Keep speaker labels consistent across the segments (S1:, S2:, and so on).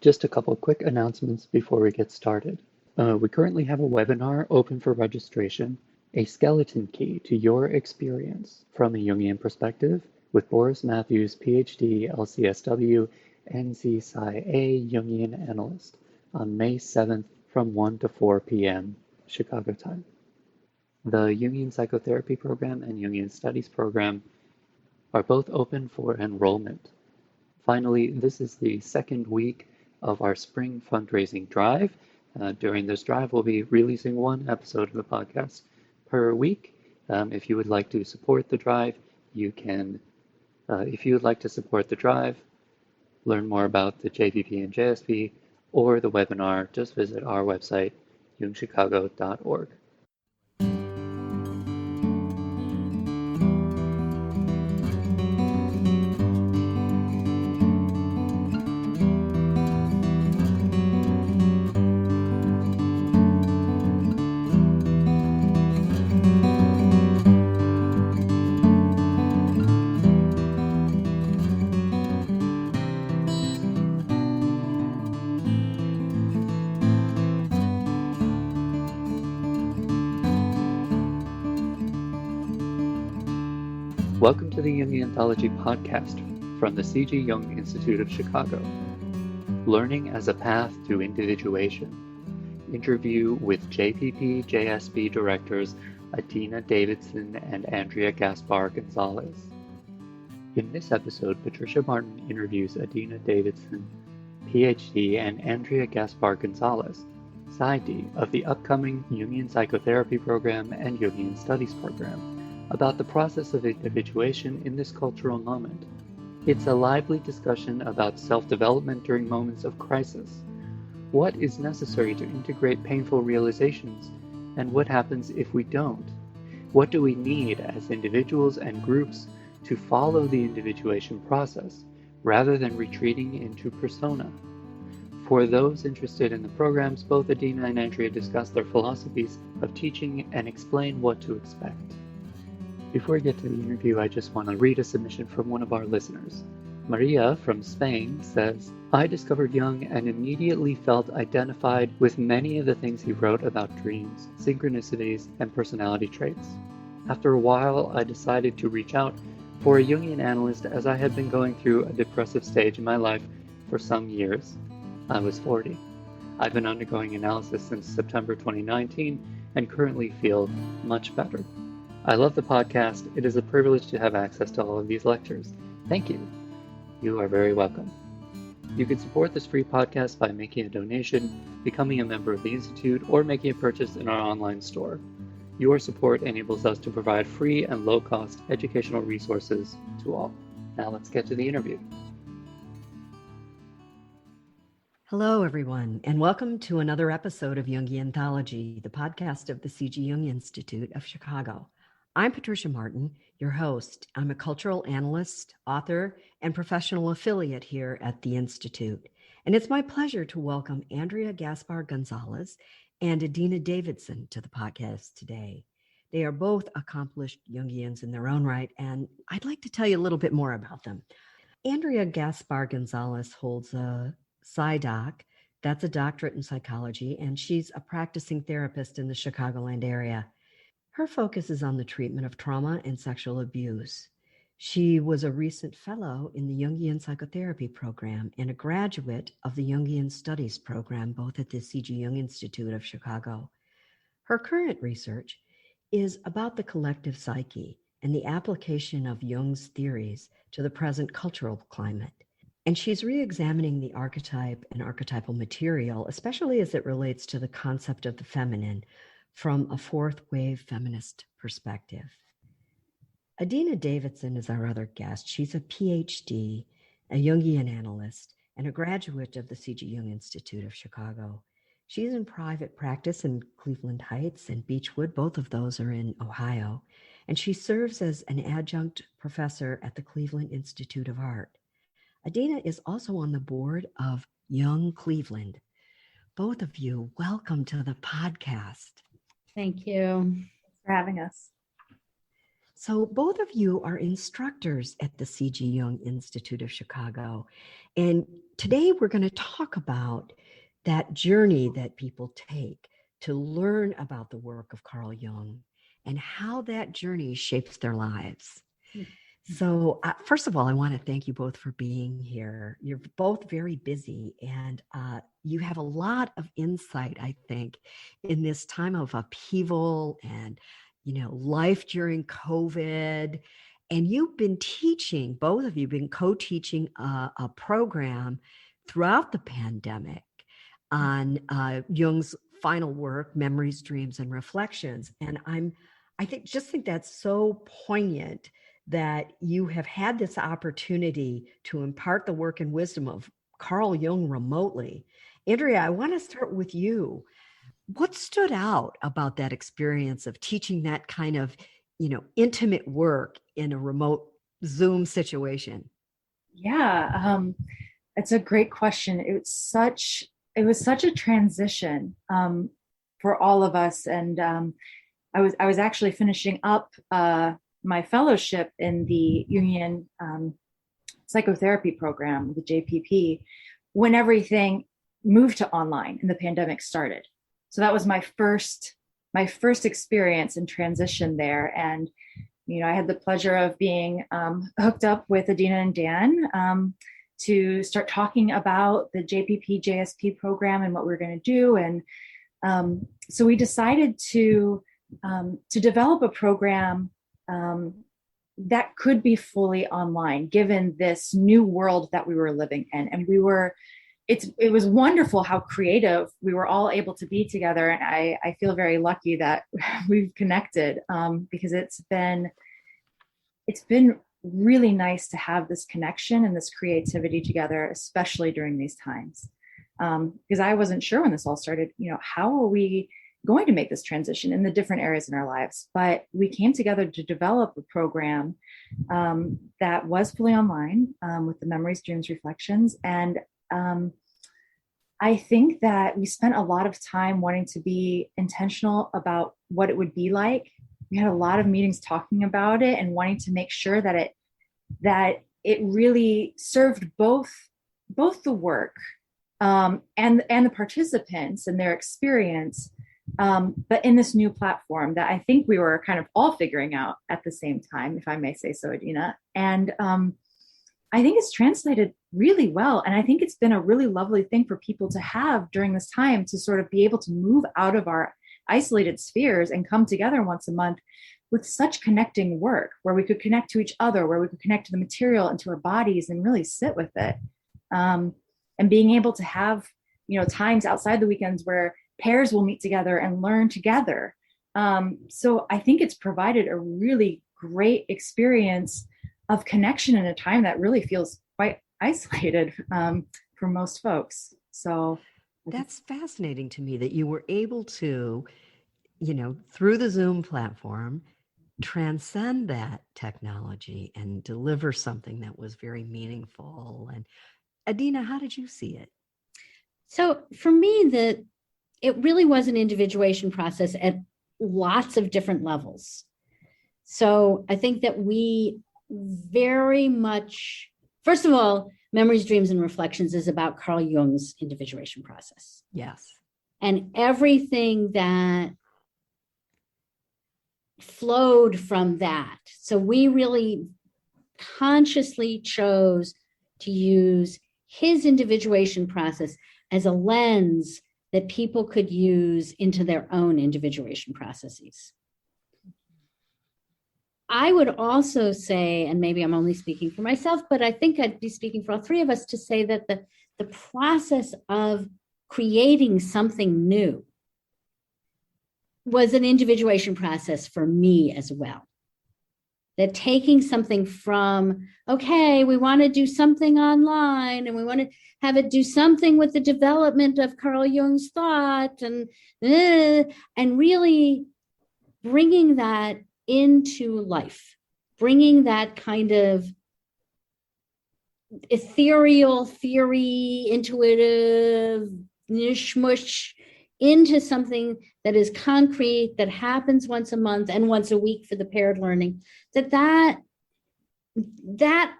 S1: Just a couple quick announcements before we get started. We currently have a webinar open for registration, A Skeleton Key to Your Experience from a Jungian Perspective with Boris Matthews, PhD, LCSW, NC Psi A Jungian Analyst on May 7th from 1 to 4 p.m. Chicago time. The Jungian Psychotherapy Program and Jungian Studies Program are both open for enrollment. Finally, this is the second week of our spring fundraising drive. During this drive, we'll be releasing one episode of the podcast per week. If you would like to support the drive, you can. If you would like to support the drive, learn more about the JPP and JSP or the webinar, just visit our website, jungchicago.org. Welcome to the Jungian Anthology podcast from the C.G. Jung Institute of Chicago. Learning as a Path to Individuation. Interview with JPP JSP directors Adina Davidson and Andrea Gaspar Gonzalez. In this episode, Patricia Martin interviews Adina Davidson, PhD, and Andrea Gaspar Gonzalez, PsyD, of the upcoming Jungian Psychotherapy Program and Jungian Studies Program, about the process of individuation in this cultural moment. It's a lively discussion about self-development during moments of crisis. What is necessary to integrate painful realizations, and what happens if we don't? What do we need as individuals and groups to follow the individuation process, rather than retreating into persona? For those interested in the programs, both Adina and Andrea discuss their philosophies of teaching and explain what to expect. Before we get to the interview, I just want to read a submission from one of our listeners. Maria from Spain says, I discovered Jung and immediately felt identified with many of the things he wrote about dreams, synchronicities, and personality traits. After a while, I decided to reach out for a Jungian analyst as I had been going through a depressive stage in my life for some years. I was 40. I've been undergoing analysis since September 2019 and currently feel much better. I love the podcast. It is a privilege to have access to all of these lectures. Thank you. You are very welcome. You can support this free podcast by making a donation, becoming a member of the Institute, or making a purchase in our online store. Your support enables us to provide free and low-cost educational resources to all. Now let's get to the interview.
S2: Hello, everyone, and welcome to another episode of Jungian Anthology, the podcast of the C.G. Jung Institute of Chicago. I'm Patricia Martin, your host. I'm a cultural analyst, author, and professional affiliate here at the Institute. And it's my pleasure to welcome Andrea Gaspar Gonzalez and Adina Davidson to the podcast today. They are both accomplished Jungians in their own right, and I'd like to tell you a little bit more about them. Andrea Gaspar Gonzalez holds a PsyD, that's a doctorate in psychology, and she's a practicing therapist in the Chicagoland area. Her focus is on the treatment of trauma and sexual abuse. She was a recent fellow in the Jungian Psychotherapy Program and a graduate of the Jungian Studies Program, both at the C.G. Jung Institute of Chicago. Her current research is about the collective psyche and the application of Jung's theories to the present cultural climate. And she's re-examining the archetype and archetypal material, especially as it relates to the concept of the feminine, from a fourth wave feminist perspective. Adina Davidson is our other guest. She's a PhD, a Jungian analyst, and a graduate of the C.G. Jung Institute of Chicago. She's in private practice in Cleveland Heights and Beechwood. Both of those are in Ohio. And she serves as an adjunct professor at the Cleveland Institute of Art. Adina is also on the board of Jung Cleveland. Both of you, welcome to the podcast.
S3: Thank you. Thanks for having us.
S2: So both of you are instructors at the C.G. Jung Institute of Chicago. And today we're going to talk about that journey that people take to learn about the work of Carl Jung and how that journey shapes their lives. So first of all, I want to thank you both for being here. You're both very busy and you have a lot of insight, I think, in this time of upheaval and life during COVID. And you've been teaching, both of you been co-teaching a program throughout the pandemic on Jung's final work, Memories, Dreams, and Reflections. And I think that's so poignant that you have had this opportunity to impart the work and wisdom of Carl Jung remotely. Andrea, I want to start with you. What stood out about that experience of teaching that kind of, intimate work in a remote Zoom situation?
S3: Yeah, it's a great question. It was such a transition for all of us, and I was actually finishing up my fellowship in the Jungian Psychotherapy Program, the JPP, when everything moved to online and the pandemic started. So that was my first experience in transition there. And, I had the pleasure of being hooked up with Adina and Dan to start talking about the JPP, JSP program and what we're going to do. And so we decided to develop a program that could be fully online, given this new world that we were living in. And it was wonderful how creative we were all able to be together. And I feel very lucky that we've connected because it's been really nice to have this connection and this creativity together, especially during these times. Because I wasn't sure when this all started, how are we going to make this transition in the different areas in our lives? But we came together to develop a program that was fully online with the Memories, Dreams, Reflections. And I think that we spent a lot of time wanting to be intentional about what it would be like. We had a lot of meetings talking about it and wanting to make sure that it really served both the work and the participants and their experience, but in this new platform that I think we were kind of all figuring out at the same time, if I may say so, Adina. And I think it's translated really well. And I think it's been a really lovely thing for people to have during this time, to sort of be able to move out of our isolated spheres and come together once a month with such connecting work, where we could connect to each other, where we could connect to the material and to our bodies and really sit with it. And being able to have, times outside the weekends where pairs will meet together and learn together. So I think it's provided a really great experience of connection in a time that really feels quite isolated for most folks. So
S2: that's fascinating to me that you were able to, through the Zoom platform, transcend that technology and deliver something that was very meaningful. And Adina, how did you see it?
S4: So for me, it really was an individuation process at lots of different levels. So I think that we very much, first of all, Memories, Dreams, and Reflections is about Carl Jung's individuation process.
S2: Yes.
S4: And everything that flowed from that. So we really consciously chose to use his individuation process as a lens that people could use into their own individuation processes. I would also say, and maybe I'm only speaking for myself, but I think I'd be speaking for all three of us to say that the process of creating something new was an individuation process for me as well. That taking something from, okay, we want to do something online and we want to have it do something with the development of Carl Jung's thought and really bringing that into life, bringing that kind of ethereal, theory, intuitive, nish-mush into something that is concrete, that happens once a month and once a week for the paired learning, that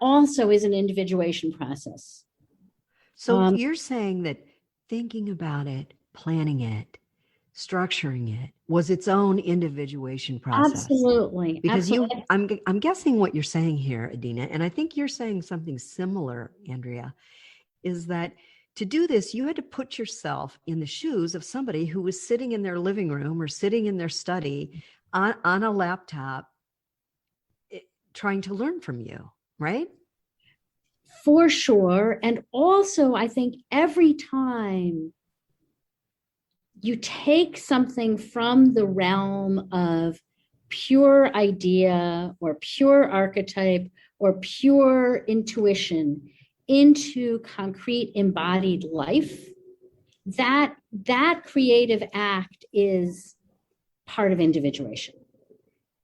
S4: also is an individuation process.
S2: So you're saying that thinking about it, planning it, structuring it was its own individuation process.
S4: Absolutely.
S2: Because
S4: absolutely.
S2: I'm guessing what you're saying here, Adina, and I think you're saying something similar, Andrea, is that to do this, you had to put yourself in the shoes of somebody who was sitting in their living room or sitting in their study on a laptop trying to learn from you, right?
S4: For sure. And also, I think every time you take something from the realm of pure idea or pure archetype or pure intuition into concrete embodied life, that creative act is part of individuation.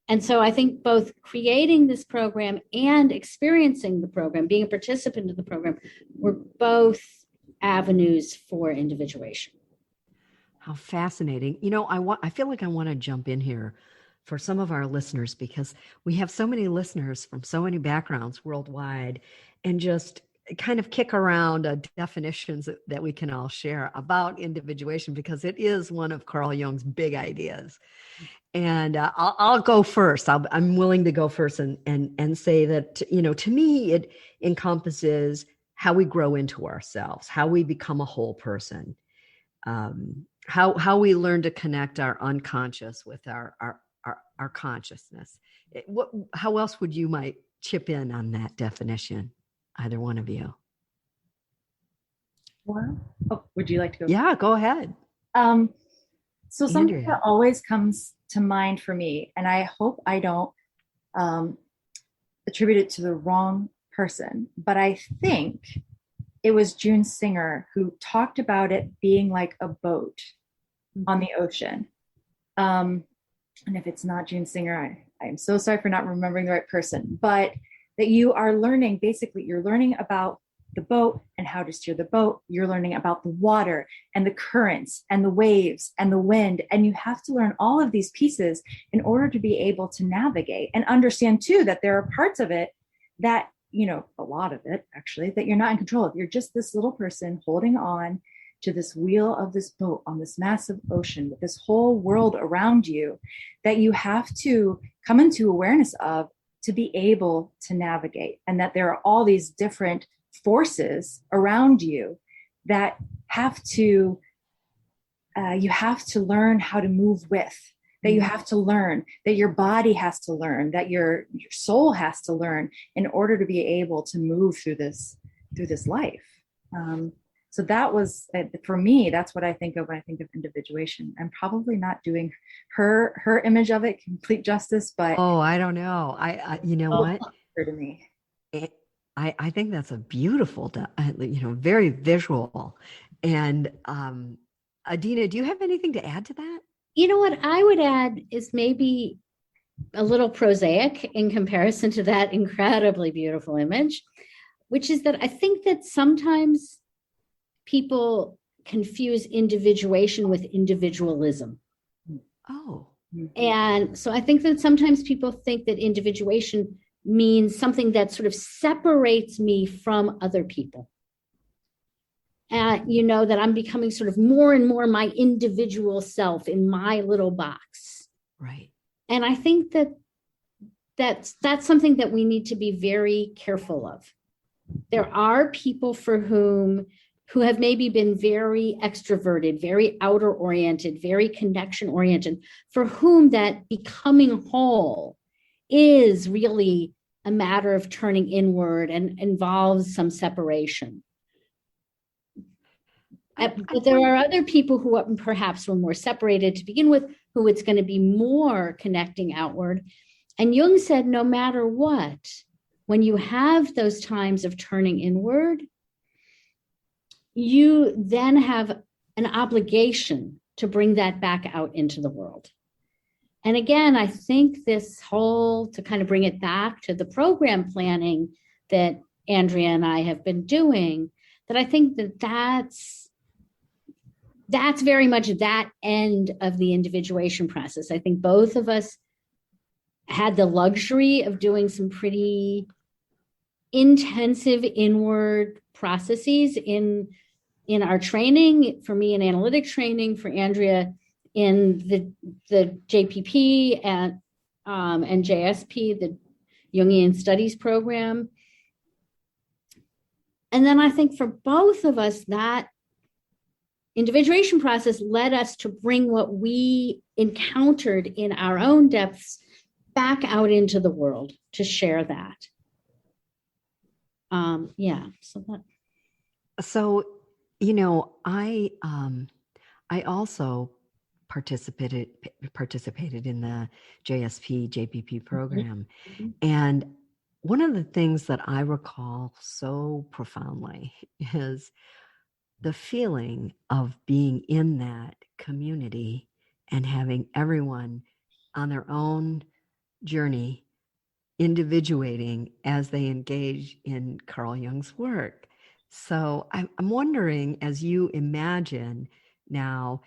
S4: And so I think both creating this program and experiencing the program, being a participant in the program, were both avenues for individuation.
S2: How fascinating. I feel like I want to jump in here for some of our listeners, because we have so many listeners from so many backgrounds worldwide, and just kind of kick around definitions that we can all share about individuation, because it is one of Carl Jung's big ideas. And I'll go first. I'm willing to go first and say that, to me, it encompasses how we grow into ourselves, how we become a whole person, how we learn to connect our unconscious with our consciousness. How else would you might chip in on that definition? Either one of you.
S3: Well, would you like to go?
S2: Yeah, go ahead.
S3: So something
S2: Andrea.
S3: that always comes to mind for me, and I hope I don't attribute it to the wrong person, but I think it was June Singer who talked about it being like a boat on the ocean. And if it's not June Singer, I'm so sorry for not remembering the right person, but that you are learning, basically you're learning about the boat and how to steer the boat. You're learning about the water and the currents and the waves and the wind. And you have to learn all of these pieces in order to be able to navigate and understand too, that there are parts of it that, a lot of it actually, that you're not in control of. You're just this little person holding on to this wheel of this boat on this massive ocean with this whole world around you that you have to come into awareness of to be able to navigate. And that there are all these different forces around you that have to you have to learn how to move with, that you have to learn, that your body has to learn, that your soul has to learn in order to be able to move through this life. So that was, for me, that's what I think of when I think of individuation. I'm probably not doing her image of it complete justice, but
S2: I don't know. I what?
S3: To me.
S2: I think that's a beautiful, very visual. And Adina, do you have anything to add to that?
S4: What I would add is maybe a little prosaic in comparison to that incredibly beautiful image, which is that I think that sometimes people confuse individuation with individualism.
S2: Oh.
S4: And so I think that sometimes people think that individuation means something that sort of separates me from other people. That I'm becoming sort of more and more my individual self in my little box.
S2: Right.
S4: And I think that's something that we need to be very careful of. There are people who have maybe been very extroverted, very outer oriented, very connection oriented, for whom that becoming whole is really a matter of turning inward and involves some separation. But there are other people who perhaps were more separated to begin with, who it's going to be more connecting outward. And Jung said, no matter what, when you have those times of turning inward, you then have an obligation to bring that back out into the world. And again, I think to kind of bring it back to the program planning that Andrea and I have been doing, that I think that's that's very much that end of the individuation process. I think both of us had the luxury of doing some pretty intensive inward processes in our training. For me, in analytic training; for Andrea, in the JPP and JSP, the Jungian Studies Program. And then I think for both of us, that individuation process led us to bring what we encountered in our own depths back out into the world to share that.
S2: So, I also participated in the JSP JPP program.
S4: Mm-hmm.
S2: And one of the things that I recall so profoundly is the feeling of being in that community and having everyone on their own journey, individuating as they engage in Carl Jung's work. So I'm wondering, as you imagine now,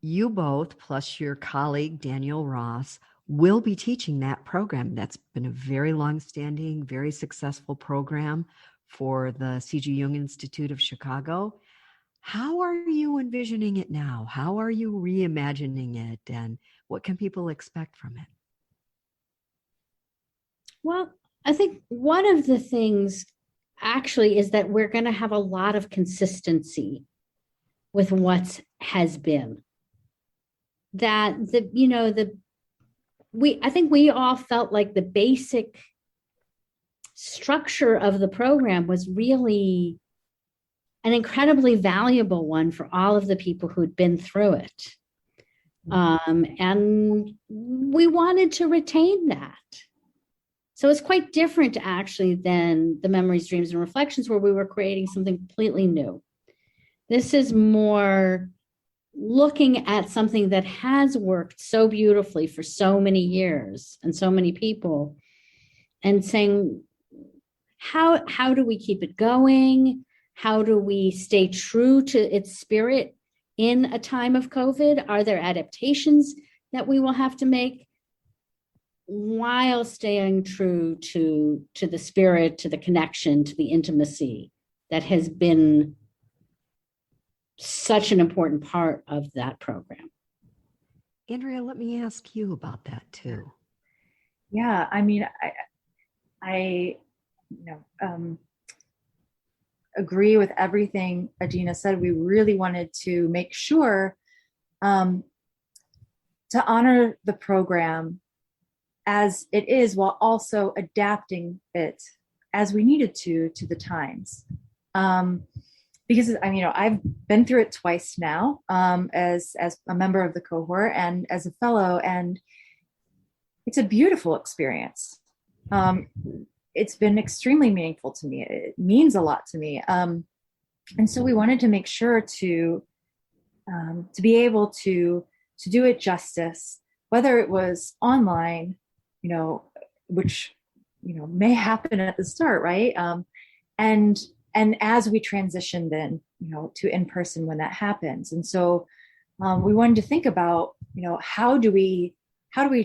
S2: you both, plus your colleague, Daniel Ross, will be teaching that program. That's been a very long-standing, very successful program for the C.G. Jung Institute of Chicago. How are you envisioning it now? How are you reimagining it? And what can people expect from it?
S4: Well, I think one of the things actually is that we're going to have a lot of consistency with what has been. That I think we all felt like the basic structure of the program was really an incredibly valuable one for all of the people who'd been through it. And we wanted to retain that. So it's quite different actually than the Memories, Dreams, and Reflections, where we were creating something completely new. This is more looking at something that has worked so beautifully for so many years and so many people, and saying, how do we keep it going? How do we stay true to its spirit in a time of COVID? Are there adaptations that we will have to make while staying true to the spirit, to the connection, to the intimacy that has been such an important part of that program?
S2: Andrea, let me ask you about that too.
S3: Yeah, I mean, I agree with everything Adina said. We really wanted to make sure to honor the program as it is, while also adapting it as we needed to the times. Because I've been through it twice now, as a member of the cohort and as a fellow, and it's a beautiful experience. It's been extremely meaningful to me. It means a lot to me. And so we wanted to make sure to be able to do it justice, whether it was online, which, may happen at the start, right? And as we transition then, to in-person when that happens. And so we wanted to think about, how do we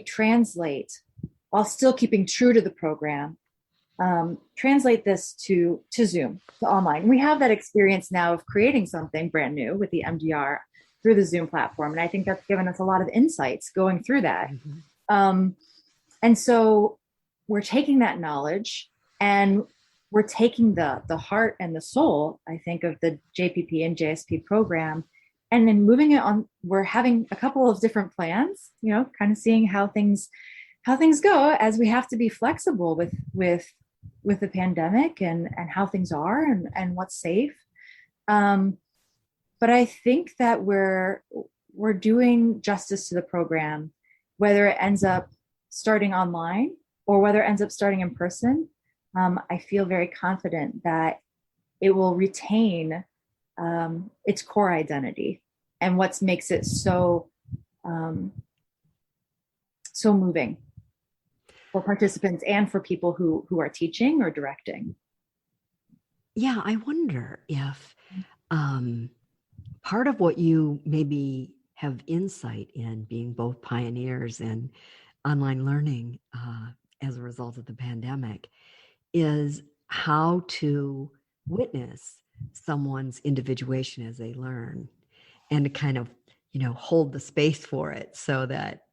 S3: translate while still keeping true to the program, translate this to Zoom, to online. We have that experience now of creating something brand new with the MDR through the Zoom platform. And I think that's given us a lot of insights going through that. Mm-hmm. And so we're taking that knowledge and we're taking the heart and the soul, I think, of the JPP and JSP program, and then moving it on. We're having a couple of different plans, kind of seeing how things go, as we have to be flexible with the pandemic and how things are and what's safe. But I think that we're doing justice to the program, whether it ends up starting online or whether it ends up starting in person. I feel very confident that it will retain its core identity and what makes it so moving for participants and for people who are teaching or directing.
S2: Yeah, I wonder if part part of what you maybe have insight in, being both pioneers in online learning as a result of the pandemic, is how to witness someone's individuation as they learn, and to kind of, hold the space for it so that,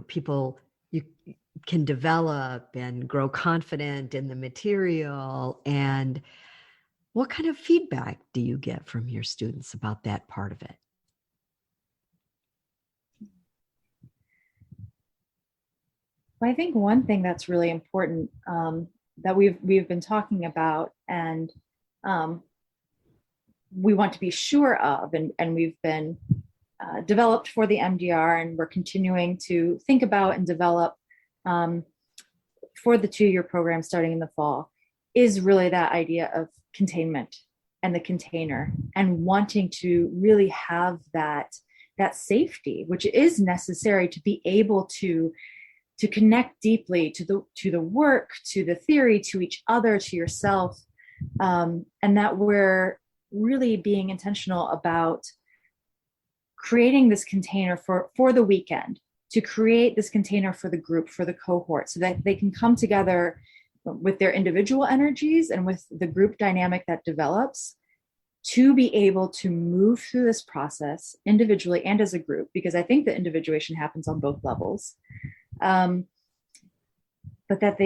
S2: people, you can develop and grow confident in the material. And what kind of feedback do you get from your students about that part of it?
S3: Well, I think one thing that's really important that we've been talking about, and we want to be sure of, and we've been developed for the MDR, and we're continuing to think about and develop for the 2-year program starting in the fall, is really that idea of containment and the container, and wanting to really have that safety, which is necessary to be able to connect deeply to the work, to the theory, to each other, to yourself, and that we're really being intentional about creating this container for the weekend, to create this container for the group, for the cohort, so that they can come together with their individual energies and with the group dynamic that develops, to be able to move through this process individually and as a group, because I think the individuation happens on both levels. But that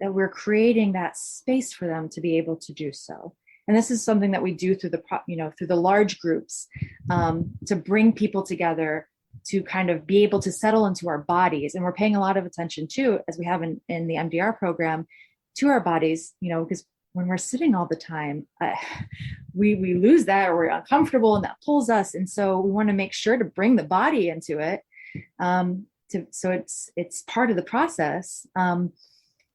S3: that we're creating that space for them to be able to do so. And this is something that we do through the large groups, to bring people together, to kind of be able to settle into our bodies. And we're paying a lot of attention too, as we have in the MDR program, to our bodies, because when we're sitting all the time, we lose that, or we're uncomfortable, and that pulls us. And so we want to make sure to bring the body into it. So it's part of the process.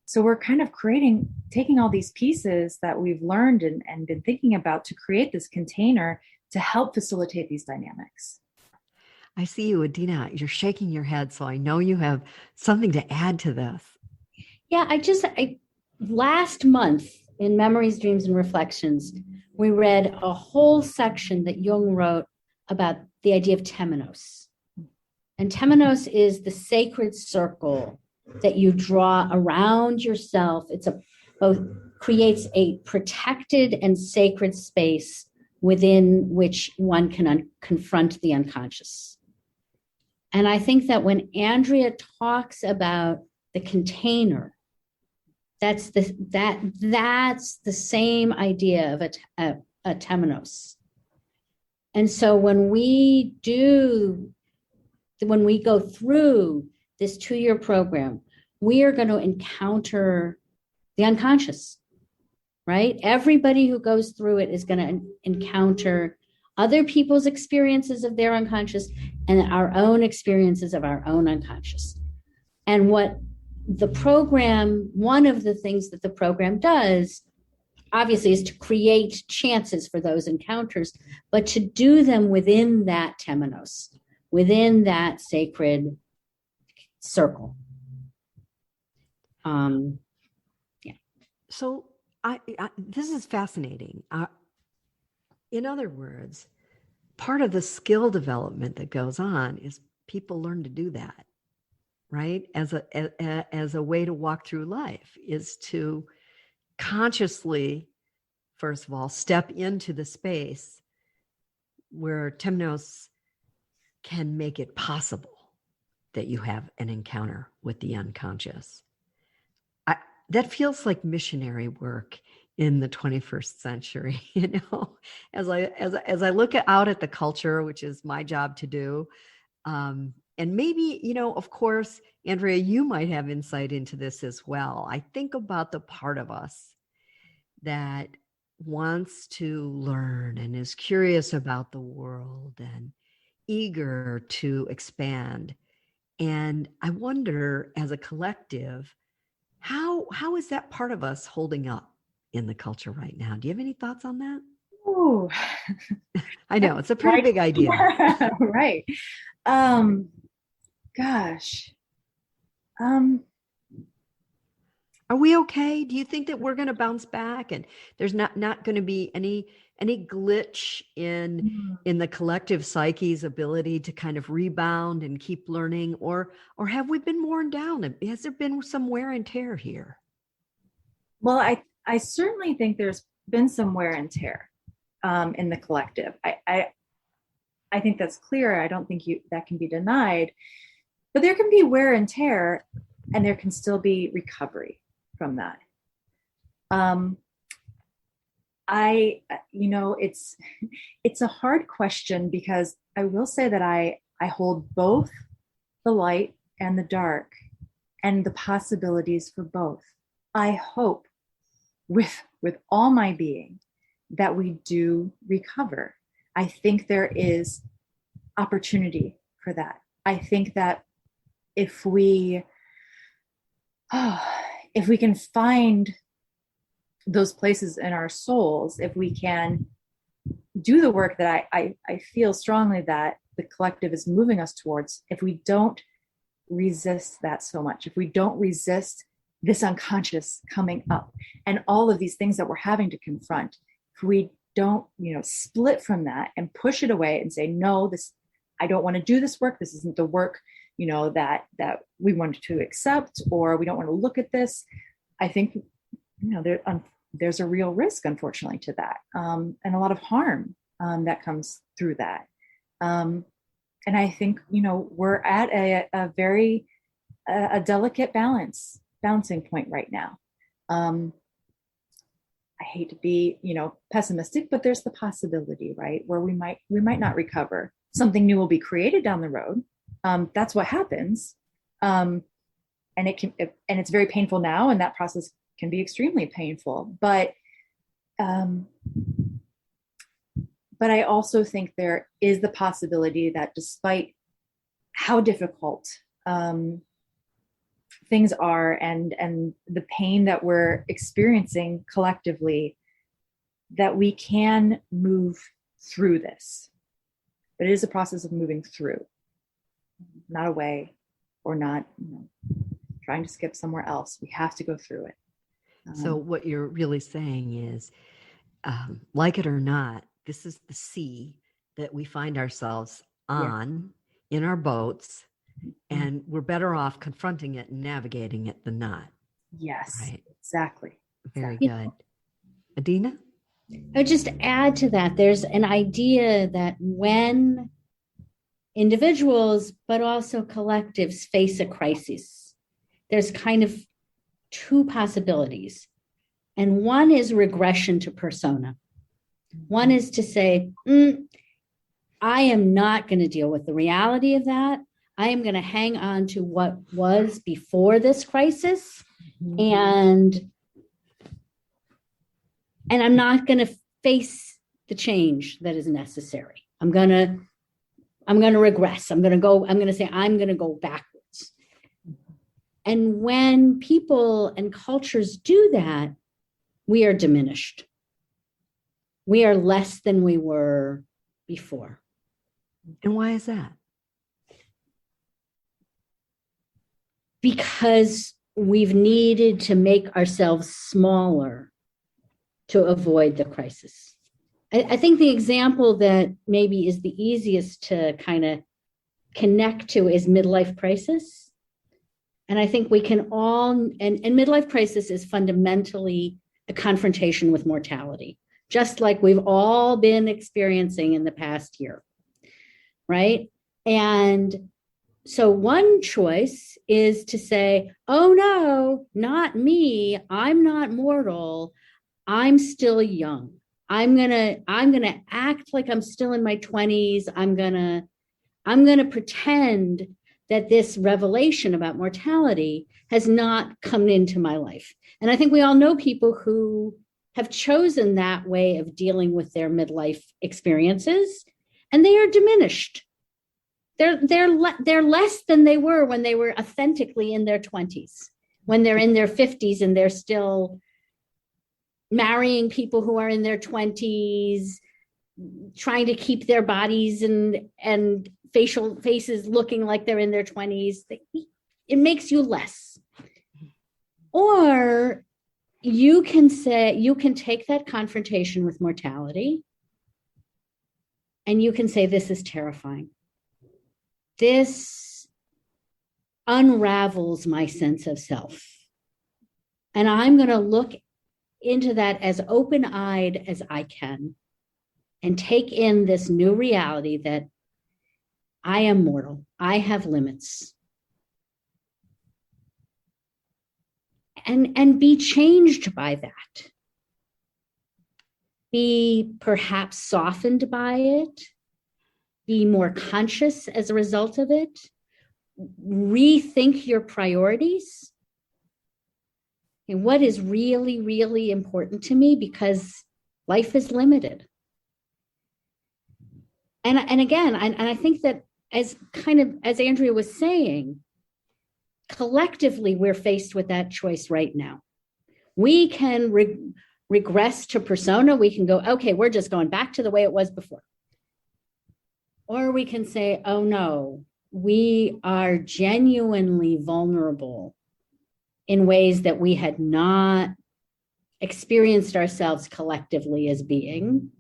S3: So we're kind of taking all these pieces that we've learned and been thinking about to create this container to help facilitate these dynamics.
S2: I see you, Adina. You're shaking your head, so I know you have something to add to this.
S4: Yeah, last month in Memories, Dreams, and Reflections, we read a whole section that Jung wrote about the idea of temenos. And temenos is the sacred circle that you draw around yourself. Both creates a protected and sacred space within which one can confront the unconscious. And I think that when Andrea talks about the container, that's the same idea of a temenos. And so when we go through this 2-year program, we are going to encounter the unconscious, right? Everybody who goes through it is going to encounter other people's experiences of their unconscious and our own experiences of our own unconscious. And one of the things that the program does, obviously, is to create chances for those encounters, but to do them within that temenos, within that sacred circle. Yeah.
S2: So this is fascinating. In other words, part of the skill development that goes on is people learn to do that, right? As a way to walk through life, is to consciously, first of all, step into the space where temenos can make it possible that you have an encounter with the unconscious. That feels like missionary work in the 21st century, as I look out at the culture, which is my job to do. And maybe, of course, Andrea, you might have insight into this as well. I think about the part of us that wants to learn and is curious about the world and eager to expand. And I wonder, as a collective, how is that part of us holding up in the culture right now? Do you have any thoughts on that?
S3: Ooh.
S2: I know it's a pretty big idea.
S3: Right. Gosh.
S2: Are we okay? Do you think that we're going to bounce back and there's not going to be any any glitch in the collective psyche's ability to kind of rebound and keep learning, or have we been worn down? Has there been some wear and tear here?
S3: Well, I certainly think there's been some wear and tear in the collective. I think that's clear. I don't think that can be denied. But there can be wear and tear, and there can still be recovery from that. It's a hard question, because I will say that I hold both the light and the dark and the possibilities for both. I hope with all my being that we do recover. I think there is opportunity for that. I think that if we can find those places in our souls, if we can do the work that I feel strongly that the collective is moving us towards, if we don't resist that so much, if we don't resist this unconscious coming up and all of these things that we're having to confront, if we don't, split from that and push it away and say, no, I don't want to do this work. This isn't the work, that we wanted to accept, or we don't want to look at this. I think, there's a real risk, unfortunately, to that, and a lot of harm that comes through that. And I think, we're at a very delicate balancing point right now. I hate to be, pessimistic, but there's the possibility, right, where we might not recover. Something new will be created down the road. That's what happens, and it's very painful now, and that process can be extremely painful. But I also think there is the possibility that despite how difficult things are and the pain that we're experiencing collectively, that we can move through this. But it is a process of moving through, not away, or not trying to skip somewhere else. We have to go through it.
S2: So what you're really saying is, like it or not, this is the sea that we find ourselves on in our boats, and we're better off confronting it and navigating it than not.
S3: Yes,
S2: right?
S3: Exactly.
S2: Very good. Adina?
S4: I would just add to that, there's an idea that when individuals, but also collectives, face a crisis, there's kind of two possibilities. And one is regression to persona. One is to say, I am not going to deal with the reality of that. I am going to hang on to what was before this crisis, and I'm not going to face the change that is necessary. I'm going to regress. I'm going to go backwards. And when people and cultures do that, we are diminished. We are less than we were before.
S2: And why is that?
S4: Because we've needed to make ourselves smaller to avoid the crisis. I think the example that maybe is the easiest to kind of connect to is midlife crisis. And I think we can all, and midlife crisis is fundamentally a confrontation with mortality, just like we've all been experiencing in the past year, right? And so one choice is to say, oh no, not me. I'm not mortal. I'm still young. I'm gonna act like I'm still in my 20s. I'm gonna pretend that this revelation about mortality has not come into my life. And I think we all know people who have chosen that way of dealing with their midlife experiences, and they are diminished. They're less than they were when they were authentically in their 20s, when they're in their 50s and they're still marrying people who are in their 20s, trying to keep their bodies and faces looking like they're in their 20s. It makes you less. Or you can take that confrontation with mortality and you can say, this is terrifying. This unravels my sense of self. And I'm going to look into that as open-eyed as I can and take in this new reality that I am mortal. I have limits. And be changed by that. Be perhaps softened by it. Be more conscious as a result of it. Rethink your priorities. And what is really, really important to me, because life is limited. And again, I think that as Andrea was saying, collectively, we're faced with that choice right now. We can regress to persona. We can go, okay, we're just going back to the way it was before. Or we can say, oh no, we are genuinely vulnerable in ways that we had not experienced ourselves collectively as being.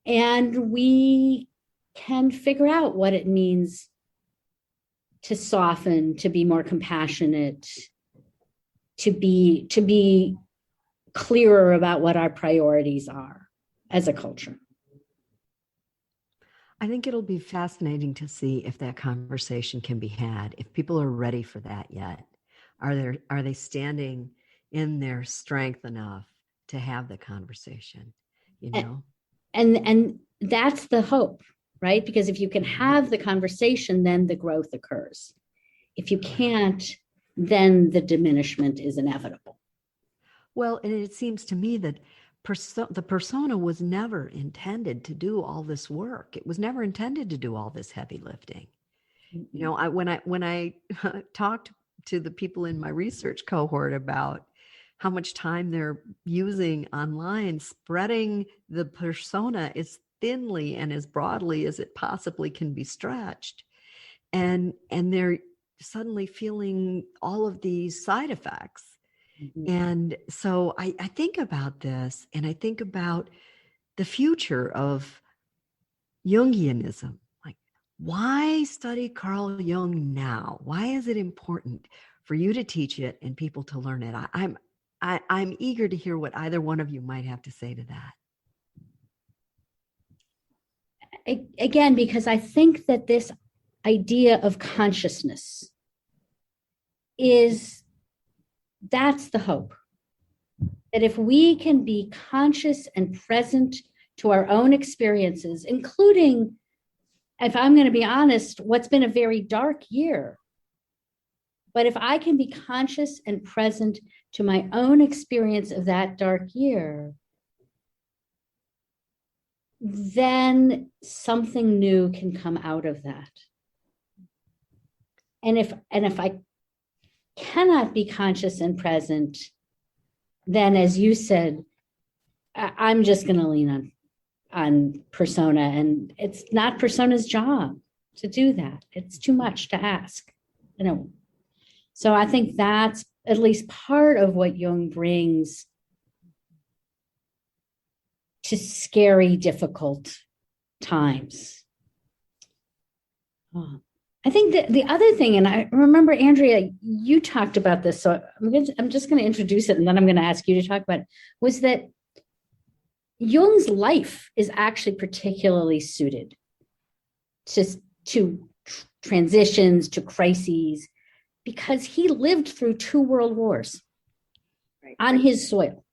S4: And we can figure out what it means to soften, to be more compassionate, to be clearer about what our priorities are as a culture.
S2: I think it'll be fascinating to see if that conversation can be had, if people are ready for that yet. Are they standing in their strength enough to have the conversation, you know?
S4: And that's the hope, right? Because if you can have the conversation, then the growth occurs. If you can't, then the diminishment is inevitable.
S2: Well, and it seems to me that the persona was never intended to do all this work. It was never intended to do all this heavy lifting. Mm-hmm. You know, when I talked to the people in my research cohort about how much time they're using online, spreading the persona as thinly and as broadly as it possibly can be stretched, and they're suddenly feeling all of these side effects. Mm-hmm. And so I think about this, and I think about the future of Jungianism. Like, why study Carl Jung now? Why is it important for you to teach it and people to learn it? I'm eager to hear what either one of you might have to say to that.
S4: Again, because I think that this idea of consciousness that's the hope. That if we can be conscious and present to our own experiences, including, if I'm going to be honest, what's been a very dark year. But if I can be conscious and present to my own experience of that dark year, then something new can come out of that. And if I cannot be conscious and present, then, as you said, I'm just going to lean on persona, and it's not persona's job to do that. It's too much to ask, you know. So I think that's at least part of what Jung brings to scary, difficult times. I think that the other thing, and I remember, Andrea, you talked about this, so I'm just going to introduce it, and then I'm going to ask you to talk about it, was that Jung's life is actually particularly suited to transitions, to crises, because he lived through 2 world wars on his soil.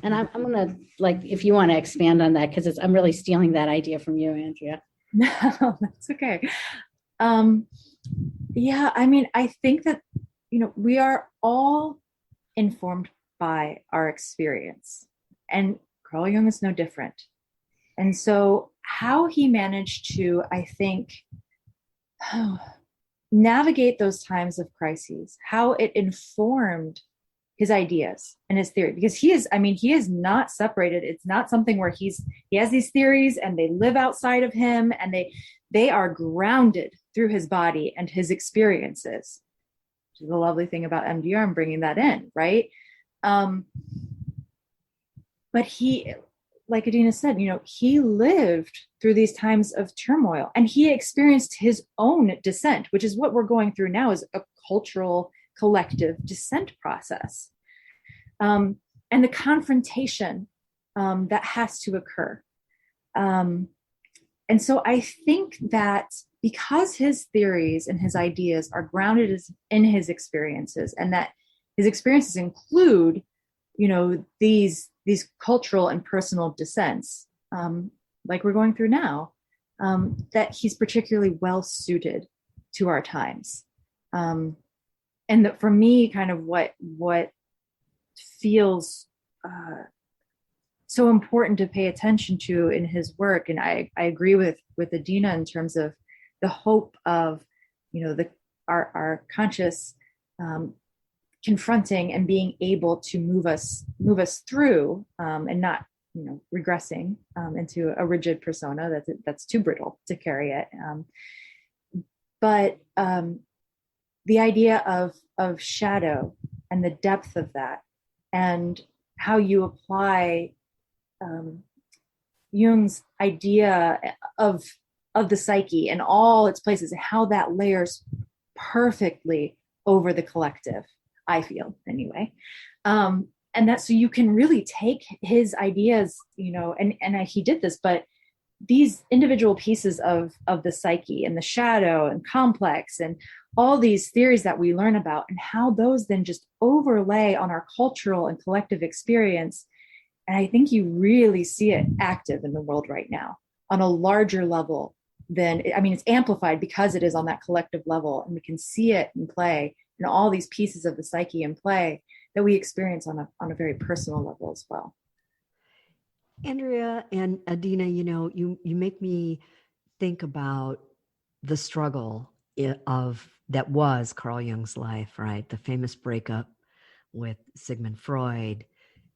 S4: And I'm going to, like, if you want to expand on that, because I'm really stealing that idea from you, Andrea.
S3: No, that's okay. Yeah, I mean, I think that, you know, we are all informed by our experience, and Carl Jung is no different. And so how he managed to, I think, navigate those times of crises, how it informed his ideas and his theory, because he is not separated. It's not something where he has these theories and they live outside of him, and they are grounded through his body and his experiences, which is the lovely thing about MDR and bringing that in, right? But like Adina said, he lived through these times of turmoil, and he experienced his own dissent, which is what we're going through now, is a cultural collective dissent process. And the confrontation that has to occur. And so I think that because his theories and his ideas are grounded in his experiences, and that his experiences include, these cultural and personal dissents, like we're going through now, that he's particularly well suited to our times. And that for me, kind of what feels so important to pay attention to in his work, and I agree with Adina in terms of the hope of, our conscious confronting and being able to move us through, and not regressing into a rigid persona that's too brittle to carry it. But the idea of shadow and the depth of that, and how you apply Jung's idea of the psyche and all its places, and how that layers perfectly over the collective, I feel anyway. And that, so you can really take his ideas, and he did this, but these individual pieces of the psyche and the shadow and complex and all these theories that we learn about, and how those then just overlay on our cultural and collective experience. And I think you really see it active in the world right now on a larger level than, it's amplified because it is on that collective level, and we can see it in play, and all these pieces of the psyche in play that we experience on a very personal level as well.
S2: Andrea and Adina, you make me think about the struggle that was Carl Jung's life, right? The famous breakup with Sigmund Freud,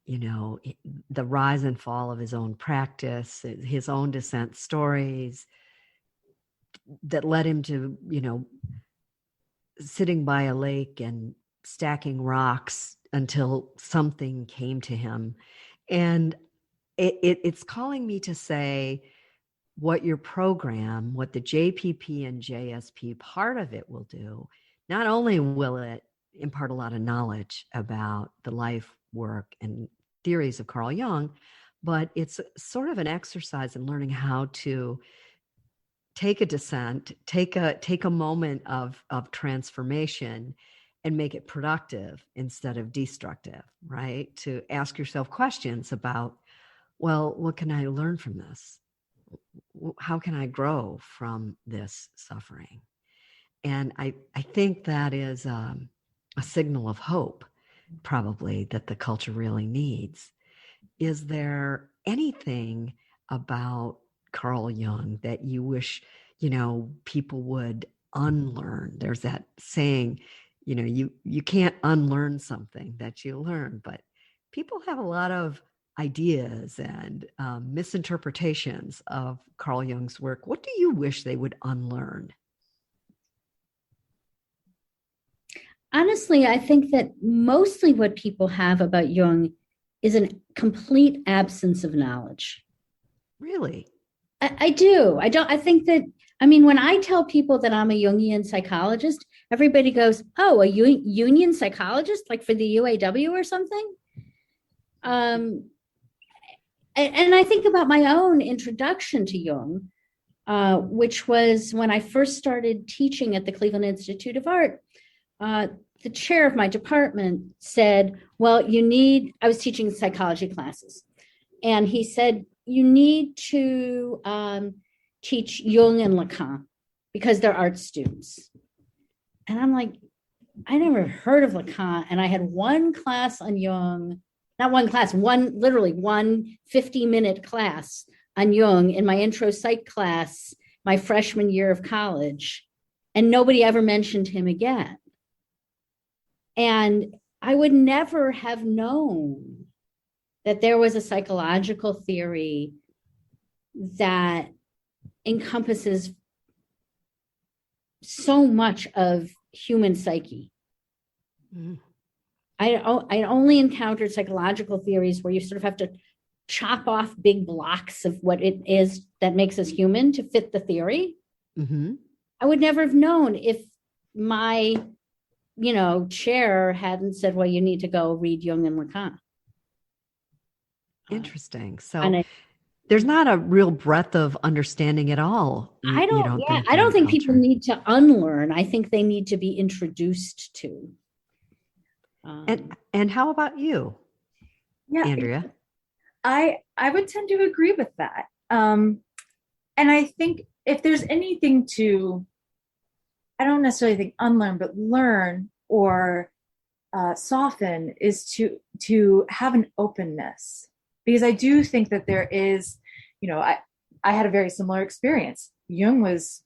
S2: the rise and fall of his own practice, his own dissent stories that led him to, sitting by a lake and stacking rocks until something came to him. And it's calling me to say what your program, what the JPP and JSP part of it will do. Not only will it impart a lot of knowledge about the life, work, and theories of Carl Jung, but it's sort of an exercise in learning how to take a dissent, take a moment of transformation, and make it productive instead of destructive, right? To ask yourself questions about, well, what can I learn from this? How can I grow from this suffering? And I think that is a signal of hope, probably, that the culture really needs. Is there anything about Carl Jung that you wish, people would unlearn? There's that saying, you can't unlearn something that you learn, but people have a lot of ideas and misinterpretations of Carl Jung's work. What do you wish they would unlearn?
S4: Honestly, I think that mostly what people have about Jung is a complete absence of knowledge.
S2: Really?
S4: I do. I think that, when I tell people that I'm a Jungian psychologist, everybody goes, oh, a Jungian psychologist, like for the UAW or something? And I think about my own introduction to Jung, which was when I first started teaching at the Cleveland Institute of Art. The chair of my department said, well, I was teaching psychology classes, and he said, you need to teach Jung and Lacan because they're art students. And I'm like, I never heard of Lacan. And I had one class on Jung, not one class, literally one 50-minute class on Jung in my intro psych class, my freshman year of college. And nobody ever mentioned him again. And I would never have known that there was a psychological theory that encompasses so much of human psyche. Mm. I only encountered psychological theories where you sort of have to chop off big blocks of what it is that makes us human to fit the theory, I would never have known if my, chair hadn't said, well, you need to go read Jung and Lacan.
S2: Interesting. So there's not a real breadth of understanding at all.
S4: I don't think people need to unlearn. I think they need to be introduced to.
S2: And how about you, Andrea?
S3: I would tend to agree with that. And I think if there's anything to, I don't necessarily think unlearn, but learn or soften, is to have an openness. Because I do think that there is, I had a very similar experience. Jung was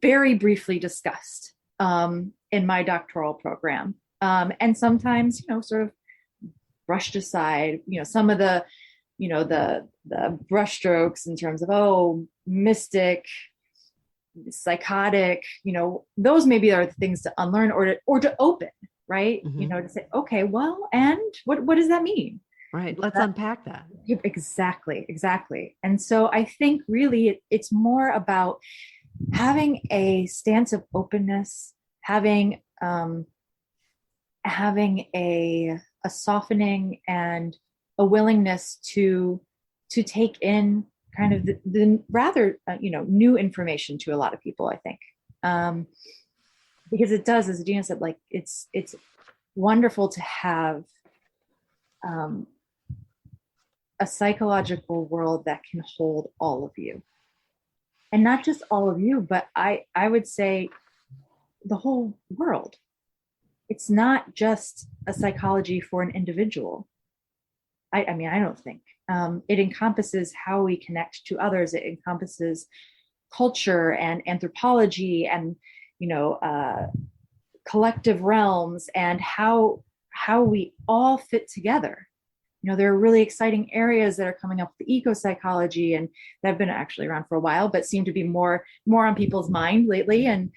S3: very briefly discussed in my doctoral program. And sometimes, sort of brushed aside, some of the, the brushstrokes in terms of, mystic, psychotic, those maybe are the things to unlearn or to open, right? To say, okay, well, and what does that mean?
S2: Right. Let's unpack that.
S3: Exactly. And so I think really it's more about having a stance of openness, having a softening and a willingness to take in kind of the rather new information to a lot of people, I think, because it does, as Adina said, like it's wonderful to have a psychological world that can hold all of you, and not just all of you, but I would say the whole world. It's not just a psychology for an individual. I mean, I don't think. It encompasses how we connect to others. It encompasses culture and anthropology and, collective realms and how we all fit together. There are really exciting areas that are coming up with eco-psychology, and that have been actually around for a while, but seem to be more on people's mind lately. And,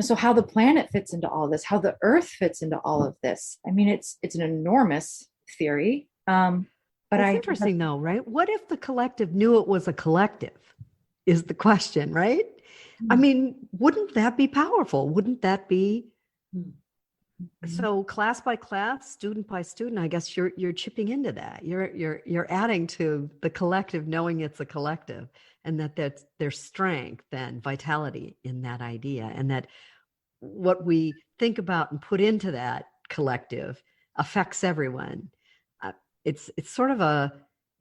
S3: so how the planet fits into all of this, how the earth fits into all of this. I mean, it's an enormous theory. But
S2: it's interesting though, right? What if the collective knew it was a collective is the question, right? I mean, wouldn't that be powerful? Wouldn't that be? So class by class, student by student, I guess you're chipping into that. You're adding to the collective, knowing it's a collective, and that there's strength and vitality in that idea, and that what we think about and put into that collective affects everyone. It's sort of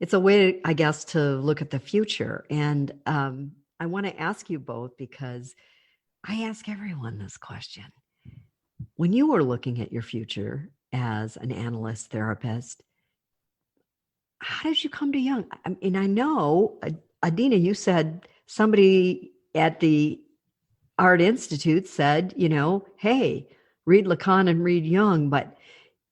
S2: it's a way, I guess, to look at the future. And I want to ask you both, because I ask everyone this question. When you were looking at your future as an analyst therapist, how did you come to Jung? I mean, I know, Adina, you said somebody at the Art Institute said, hey, read Lacan and read Jung, but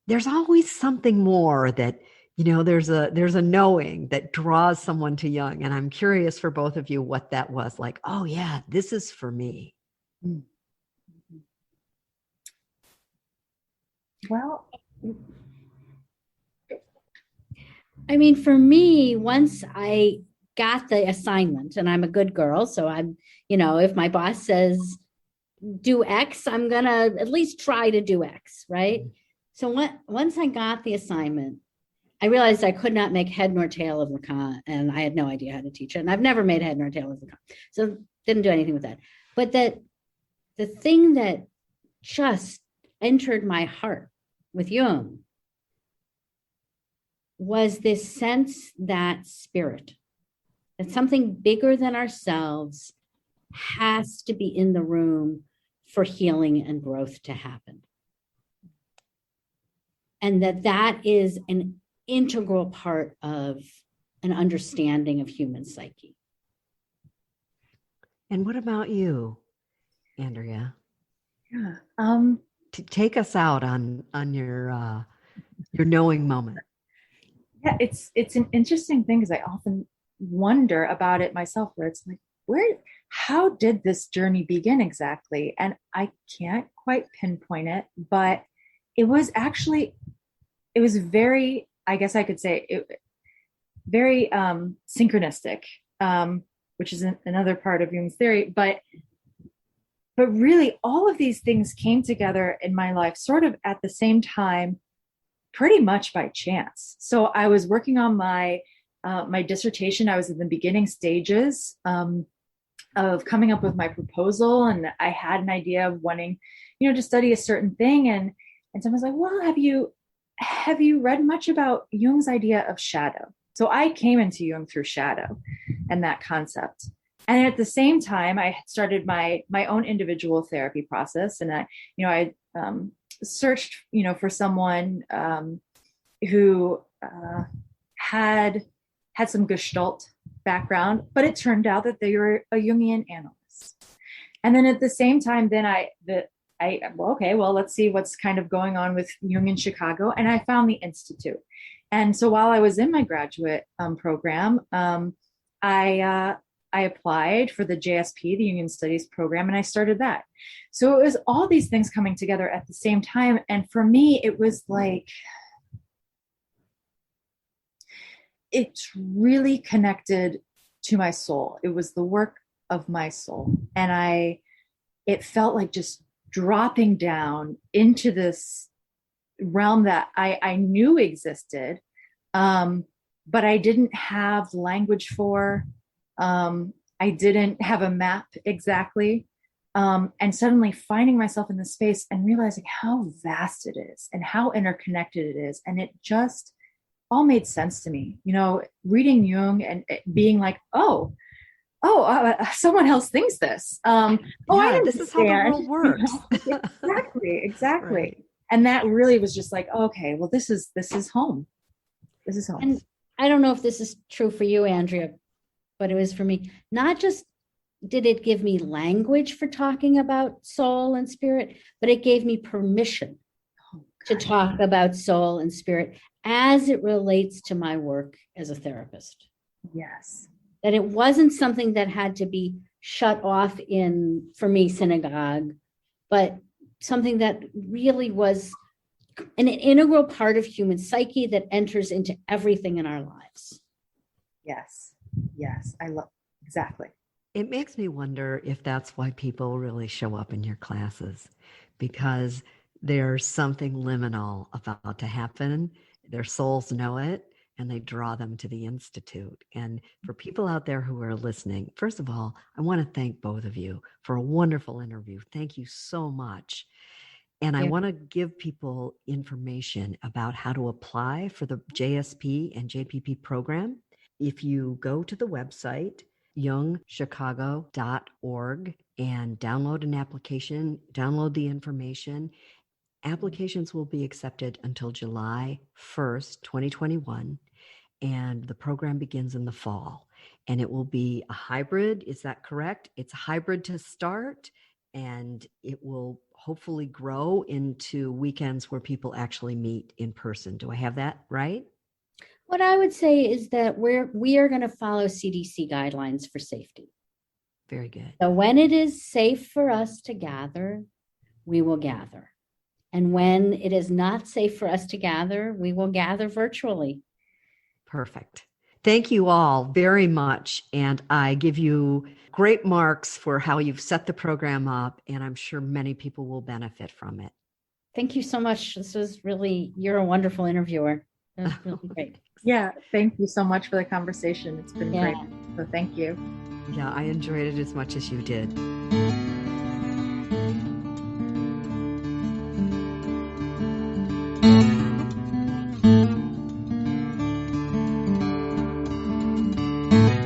S2: there's always something more that, there's a knowing that draws someone to Jung. And I'm curious for both of you what that was like. Oh yeah, this is for me.
S3: Well,
S4: I mean, for me, once I got the assignment, and I'm a good girl, so I'm, if my boss says do X, I'm going to at least try to do X, right? So once I got the assignment, I realized I could not make head nor tail of Lacan, and I had no idea how to teach it. And I've never made head nor tail of Lacan, so didn't do anything with that. But that the thing that just entered my heart with Jung was this sense that spirit, that something bigger than ourselves has to be in the room for healing and growth to happen. And that is an integral part of an understanding of human psyche.
S2: And what about you, Andrea?
S3: Yeah.
S2: To take us out on your knowing moment.
S3: Yeah, it's an interesting thing, because I often wonder about it myself, where it's like, how did this journey begin exactly? And I can't quite pinpoint it, but it was very I guess I could say very synchronistic, which is another part of Jung's theory. But really, all of these things came together in my life sort of at the same time, pretty much by chance. So I was working on my dissertation. I was in the beginning stages of coming up with my proposal, and I had an idea of wanting, to study a certain thing. And someone's like, well, have you read much about Jung's idea of shadow? So I came into Jung through shadow and that concept. And at the same time, I started my own individual therapy process. And I searched, for someone who had some Gestalt background, but it turned out that they were a Jungian analyst. And then at the same time, let's see what's kind of going on with Jung in Chicago. And I found the Institute. And so while I was in my graduate program, I applied for the JSP, the Jungian Studies Program, and I started that. So it was all these things coming together at the same time. And for me, it was like, it's really connected to my soul. It was the work of my soul. And it felt like just dropping down into this realm that I knew existed, but I didn't have language for. I didn't have a map exactly. And suddenly finding myself in this space and realizing how vast it is and how interconnected it is. And it just all made sense to me, reading Jung and being like, someone else thinks this.
S2: This is how the world works.
S3: Exactly.
S2: Right.
S3: And that really was just like, okay, well, this is home. This is home.
S4: And I don't know if this is true for you, Andrea, but it was for me. Not just did it give me language for talking about soul and spirit, but it gave me permission to talk about soul and spirit as it relates to my work as a therapist.
S3: Yes.
S4: That it wasn't something that had to be shut off in, for me, synagogue, but something that really was an integral part of human psyche that enters into everything in our lives.
S3: Yes. I love, exactly.
S2: It makes me wonder if that's why people really show up in your classes, because there's something liminal about to happen. Their souls know it, and they draw them to the Institute. And for people out there who are listening, first of all, I want to thank both of you for a wonderful interview. Thank you so much. And I want to give people information about how to apply for the JSP and JPP program. If you go to the website, jungchicago.org, and download an application, download the information. Applications will be accepted until July 1st, 2021, and the program begins in the fall. And it will be a hybrid. Is that correct? It's a hybrid to start, and it will hopefully grow into weekends where people actually meet in person. Do I have that right?
S4: What I would say is that we are going to follow CDC guidelines for safety.
S2: Very good.
S4: So when it is safe for us to gather, we will gather. And when it is not safe for us to gather, we will gather virtually.
S2: Perfect. Thank you all very much. And I give you great marks for how you've set the program up, and I'm sure many people will benefit from it.
S4: Thank you so much. This was really, you're a wonderful interviewer. It was really great.
S3: Yeah, thank you so much for the conversation. It's been great. So thank you.
S2: Yeah, I enjoyed it as much as you did.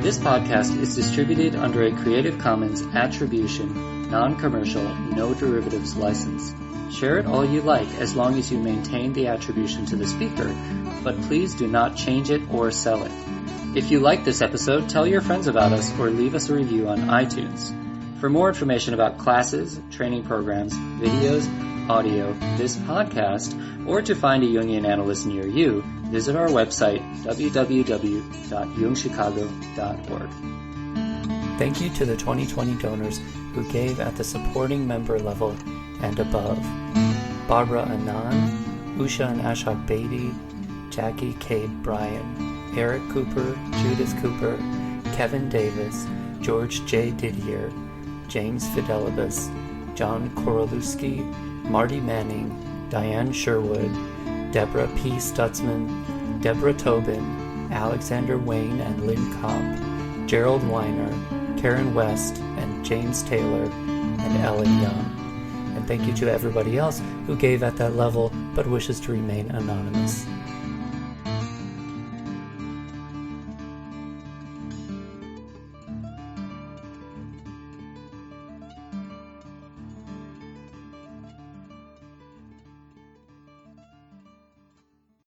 S1: This podcast is distributed under a Creative Commons Attribution, Non-Commercial, No Derivatives license. Share it all you like as long as you maintain the attribution to the speaker, but please do not change it or sell it. If you like this episode, tell your friends about us or leave us a review on iTunes. For more information about classes, training programs, videos, audio, this podcast, or to find a Jungian analyst near you, visit our website, www.jungchicago.org. Thank you to the 2020 donors who gave at the supporting member level and above: Barbara Anand, Usha and Ashok Beatty,
S5: Jackie Cade Bryan, Eric Cooper, Judith Cooper, Kevin Davis, George J. Didier, James Fidelibus, John Korolewski, Marty Manning, Diane Sherwood, Deborah P. Stutzman, Deborah Tobin, Alexander Wayne and Lynn Kopp, Gerald Weiner, Karen West, and James Taylor, and Ellen Young. And thank you to everybody else who gave at that level but wishes to remain anonymous.